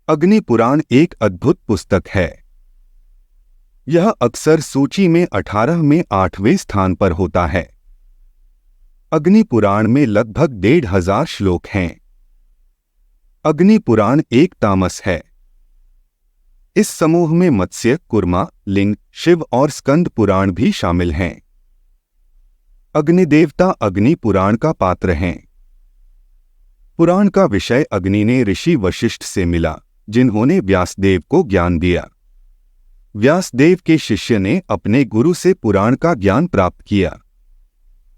अग्नि पुराण एक अद्भुत पुस्तक है। यह अक्सर सूची में 18 में 8वें स्थान पर होता है। अग्नि पुराण में लगभग 1500 श्लोक हैं। अग्नि पुराण एक तामस है। इस समूह में मत्स्य, कुर्मा, लिंग, शिव और स्कंद पुराण भी शामिल हैं। अग्निदेवता अग्नि पुराण का पात्र हैं। पुराण का विषय अग्नि ने ऋषि वशिष्ठ से मिला, जिन्होंने व्यासदेव को ज्ञान दिया। व्यासदेव के शिष्य ने अपने गुरु से पुराण का ज्ञान प्राप्त किया।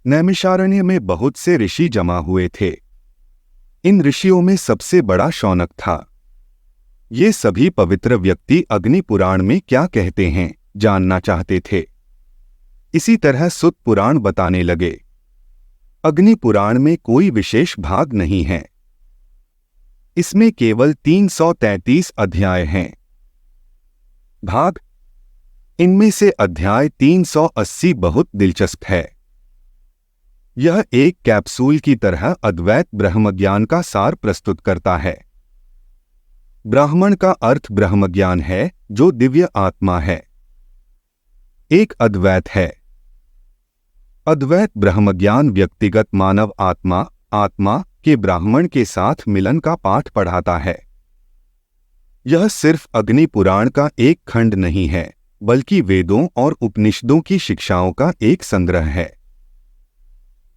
नैमिषारण्य में बहुत से ऋषि जमा हुए थे। इन ऋषियों में सबसे बड़ा शौनक था। ये सभी पवित्र व्यक्ति अग्नि पुराण में क्या कहते हैं जानना चाहते थे। इसी तरह सुत पुराण बताने लगे। अग्नि पुराण में कोई विशेष भाग नहीं है। इसमें केवल 333 अध्याय हैं। भाग, इनमें से अध्याय 380 बहुत दिलचस्प है। यह एक कैप्सूल की तरह अद्वैत ब्रह्मज्ञान का सार प्रस्तुत करता है। ब्राह्मण का अर्थ ब्रह्मज्ञान है, जो दिव्य आत्मा है। एक अद्वैत है। अद्वैत ब्रह्मज्ञान व्यक्तिगत मानव आत्मा के ब्राह्मण के साथ मिलन का पाठ पढ़ाता है। यह सिर्फ अग्नि पुराण का एक खंड नहीं है, बल्कि वेदों और उपनिषदों की शिक्षाओं का एक संग्रह है।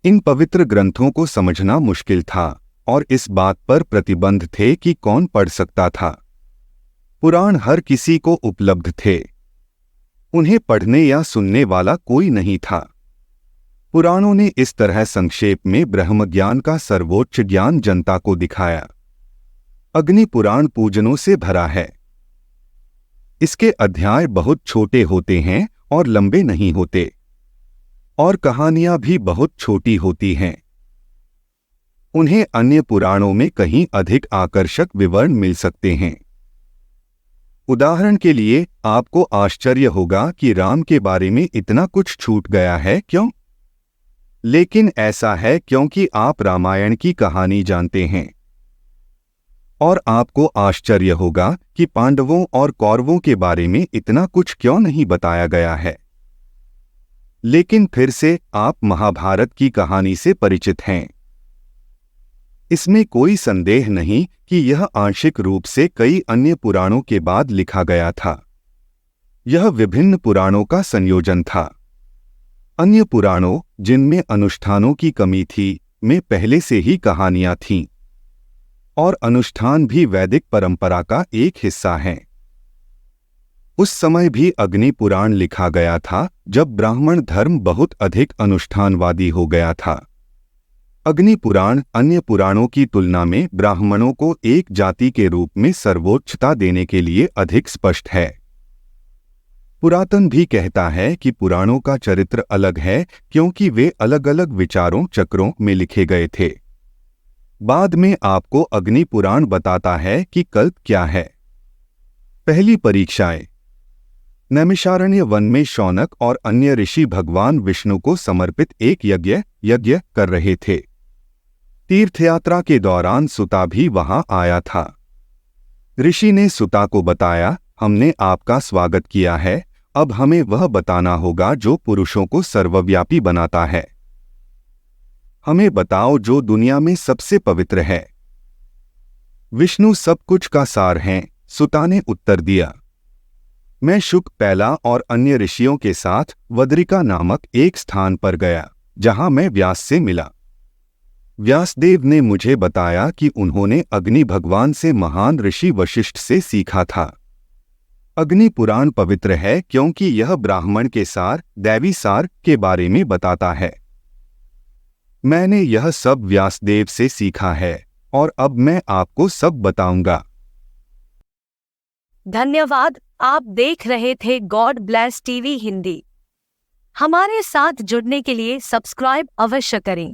इन पवित्र ग्रंथों को समझना मुश्किल था और इस बात पर प्रतिबंध थे कि कौन पढ़ सकता था। पुराण हर किसी को उपलब्ध थे। उन्हें पढ़ने या सुनने वाला कोई नहीं था। पुराणों ने इस तरह संक्षेप में ब्रह्म ज्ञान का सर्वोच्च ज्ञान जनता को दिखाया। अग्नि पुराण पूजनों से भरा है। इसके अध्याय बहुत छोटे होते हैं और लंबे नहीं होते, और कहानियां भी बहुत छोटी होती हैं। उन्हें अन्य पुराणों में कहीं अधिक आकर्षक विवरण मिल सकते हैं। उदाहरण के लिए, आपको आश्चर्य होगा कि राम के बारे में इतना कुछ छूट गया है, क्यों? लेकिन ऐसा है क्योंकि आप रामायण की कहानी जानते हैं। और आपको आश्चर्य होगा कि पांडवों और कौरवों के बारे में इतना कुछ क्यों नहीं बताया गया है। लेकिन फिर से आप महाभारत की कहानी से परिचित हैं। इसमें कोई संदेह नहीं कि यह आंशिक रूप से कई अन्य पुराणों के बाद लिखा गया था। यह विभिन्न पुराणों का संयोजन था। अन्य पुराणों, जिनमें अनुष्ठानों की कमी थी, में पहले से ही कहानियां थीं, और अनुष्ठान भी वैदिक परंपरा का एक हिस्सा हैं। उस समय भी अग्नि पुराण लिखा गया था जब ब्राह्मण धर्म बहुत अधिक अनुष्ठानवादी हो गया था। अग्नि पुराण अन्य पुराणों की तुलना में ब्राह्मणों को एक जाति के रूप में सर्वोच्चता देने के लिए अधिक स्पष्ट है। पुरातन भी कहता है कि पुराणों का चरित्र अलग है क्योंकि वे अलग अलग विचारों चक्रों में लिखे गए थे। बाद में आपको अग्नि पुराण बताता है कि कल्प क्या है। पहली परीक्षाएं। नैमिषारण्य वन में शौनक और अन्य ऋषि भगवान विष्णु को समर्पित एक यज्ञ कर रहे थे। तीर्थयात्रा के दौरान सुता भी वहां आया था। ऋषि ने सुता को बताया, हमने आपका स्वागत किया है, अब हमें वह बताना होगा जो पुरुषों को सर्वव्यापी बनाता है। हमें बताओ जो दुनिया में सबसे पवित्र है। विष्णु सब कुछ का सार हैं, सुता ने उत्तर दिया। मैं शुक, पैला और अन्य ऋषियों के साथ वद्रिका नामक एक स्थान पर गया, जहां मैं व्यास से मिला। व्यासदेव ने मुझे बताया कि उन्होंने अग्नि भगवान से महान ऋषि वशिष्ठ से सीखा था। अग्नि पुराण पवित्र है क्योंकि यह ब्राह्मण के सार, दैवी सार के बारे में बताता है। मैंने यह सब व्यासदेव से सीखा है और अब मैं आपको सब बताऊंगा। धन्यवाद। आप देख रहे थे गॉड ब्लेस टीवी हिंदी। हमारे साथ जुड़ने के लिए सब्सक्राइब अवश्य करें।